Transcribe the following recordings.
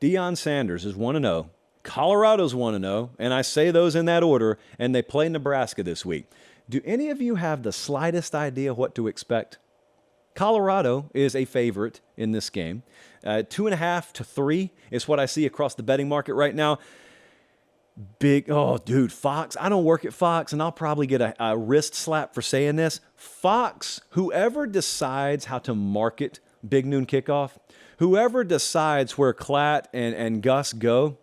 Deion Sanders is 1-0. Colorado's 1-0, and I say those in that order, and they play Nebraska this week. Do any of you have the slightest idea what to expect? Colorado is a favorite in this game. 2.5 to 3 is what I see across the betting market right now. Dude, Fox. I don't work at Fox, and I'll probably get a wrist slap for saying this. Fox, whoever decides how to market Big Noon Kickoff, whoever decides where Klatt and Gus go,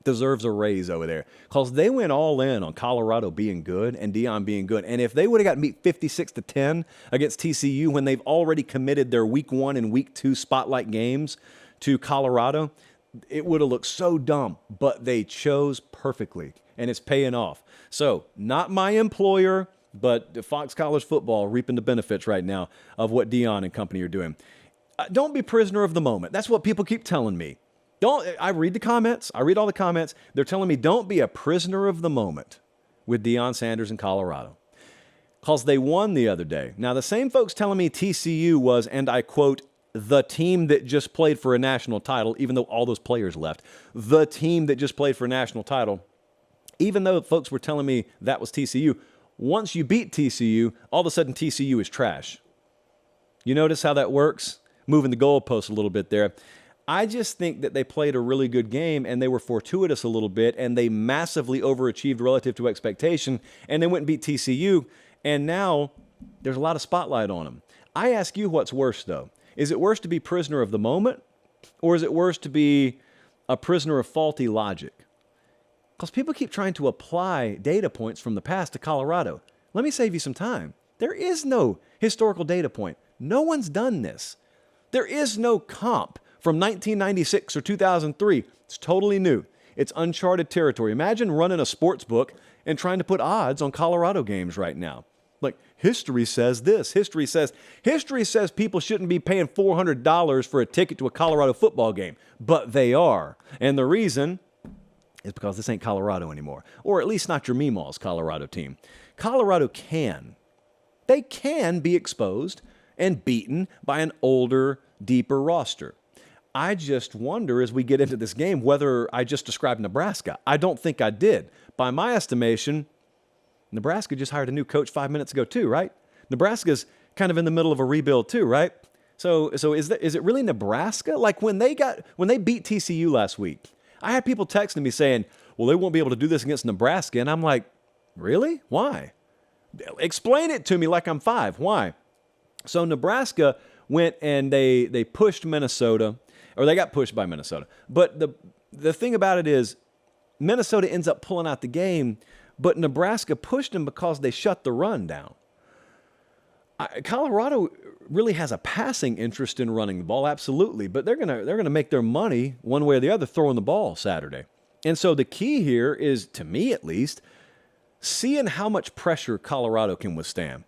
deserves a raise over there, because they went all in on Colorado being good and Deion being good. And if they would have got beat 56-10 against TCU when they've already committed their week 1 and week 2 spotlight games to Colorado, it would have looked so dumb. But they chose perfectly, and it's paying off. So not my employer, but Fox College Football reaping the benefits right now of what Deion and company are doing. Don't be prisoner of the moment. That's what people keep telling me. I read the comments. I read all the comments. They're telling me don't be a prisoner of the moment with Deion Sanders in Colorado, because they won the other day. Now, the same folks telling me TCU was, and I quote, the team that just played for a national title, even though all those players left, the team that just played for a national title, even though folks were telling me that was TCU, once you beat TCU, all of a sudden TCU is trash. You notice how that works? Moving the goalpost a little bit there. I just think that they played a really good game, and they were fortuitous a little bit, and they massively overachieved relative to expectation, and they went and beat TCU, and now there's a lot of spotlight on them. I ask you, what's worse, though? Is it worse to be prisoner of the moment, or is it worse to be a prisoner of faulty logic? Because people keep trying to apply data points from the past to Colorado. Let me save you some time. There is no historical data point. No one's done this. There is no comp from 1996 or 2003. It's totally new. It's uncharted territory. Imagine running a sports book and trying to put odds on Colorado games right now. Like, history says this. History says people shouldn't be paying $400 for a ticket to a Colorado football game, but they are. And the reason is because this ain't Colorado anymore, or at least not your Meemaw's Colorado team. Colorado they can be exposed and beaten by an older, deeper roster. I just wonder as we get into this game whether I just described Nebraska. I don't think I did. By my estimation, Nebraska just hired a new coach 5 minutes ago too, right? Nebraska's kind of in the middle of a rebuild too, right? So is it really Nebraska? Like when they beat TCU last week, I had people texting me saying, well, they won't be able to do this against Nebraska. And I'm like, really? Why? Explain it to me like I'm 5. Why? So Nebraska went and they pushed Minnesota, or they got pushed by Minnesota. But the thing about it is Minnesota ends up pulling out the game, but Nebraska pushed them because they shut the run down. Colorado really has a passing interest in running the ball, absolutely, but they're gonna make their money one way or the other throwing the ball Saturday. And so the key here is, to me at least, seeing how much pressure Colorado can withstand.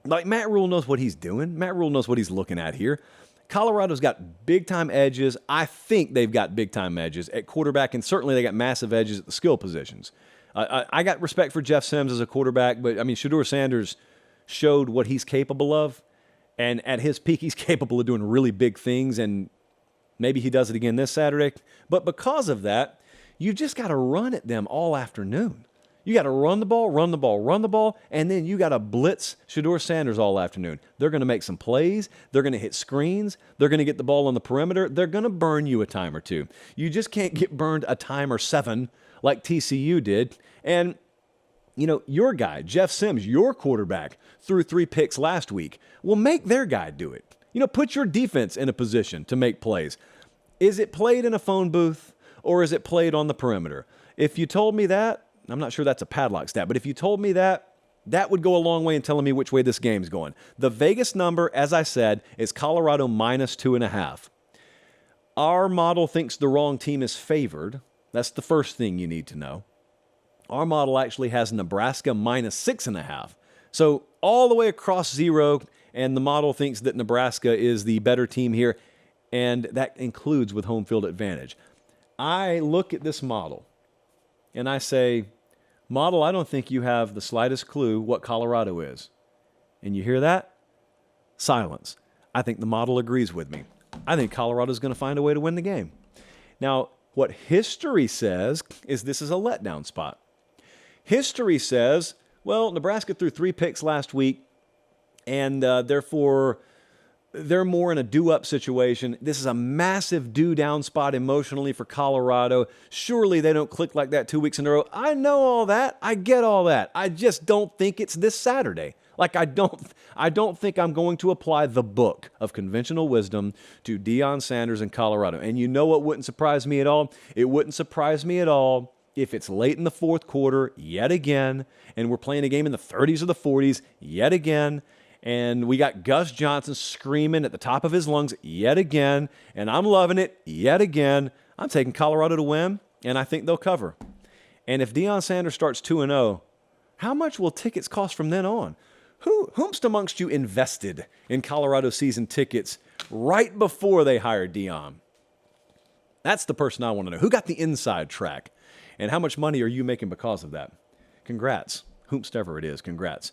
Like, Matt Rule knows what he's doing. Matt Rule knows what he's looking at here. Colorado's got big-time edges. I think they've got big-time edges at quarterback, and certainly they got massive edges at the skill positions. I got respect for Jeff Sims as a quarterback, but, I mean, Shedeur Sanders showed what he's capable of, and at his peak, he's capable of doing really big things, and maybe he does it again this Saturday. But because of that, you just got to run at them all afternoon. You got to run the ball, and then you got to blitz Shedeur Sanders all afternoon. They're going to make some plays. They're going to hit screens. They're going to get the ball on the perimeter. They're going to burn you a time or two. You just can't get burned a time or 7 like TCU did. And, you know, your guy, Jeff Sims, your quarterback, threw 3 picks last week. Well, make their guy do it. You know, put your defense in a position to make plays. Is it played in a phone booth, or is it played on the perimeter? If you told me that, I'm not sure that's a padlock stat, but if you told me that, that would go a long way in telling me which way this game's going. The Vegas number, as I said, is Colorado minus 2.5. Our model thinks the wrong team is favored. That's the first thing you need to know. Our model actually has Nebraska minus 6.5. So all the way across zero, and the model thinks that Nebraska is the better team here, and that includes with home field advantage. I look at this model, and I say, model, I don't think you have the slightest clue what Colorado is. And you hear that? Silence. I think the model agrees with me. I think Colorado's going to find a way to win the game. Now, what history says is this is a letdown spot. History says, well, Nebraska threw 3 picks last week, and therefore they're more in a do-up situation. This is a massive do-down spot emotionally for Colorado. Surely they don't click like that 2 weeks in a row. I know all that. I get all that. I just don't think it's this Saturday. Like, I don't think I'm going to apply the book of conventional wisdom to Deion Sanders in Colorado. And you know what wouldn't surprise me at all? It wouldn't surprise me at all if it's late in the fourth quarter yet again, and we're playing a game in the 30s or the 40s yet again, and we got Gus Johnson screaming at the top of his lungs yet again, and I'm loving it yet again. I'm taking Colorado to win, and I think they'll cover. And if Deion Sanders starts 2-0, how much will tickets cost from then on? Whomst amongst you invested in Colorado season tickets right before they hired Deion? That's the person I want to know. Who got the inside track? And how much money are you making because of that? Congrats. Whomstever it is, congrats.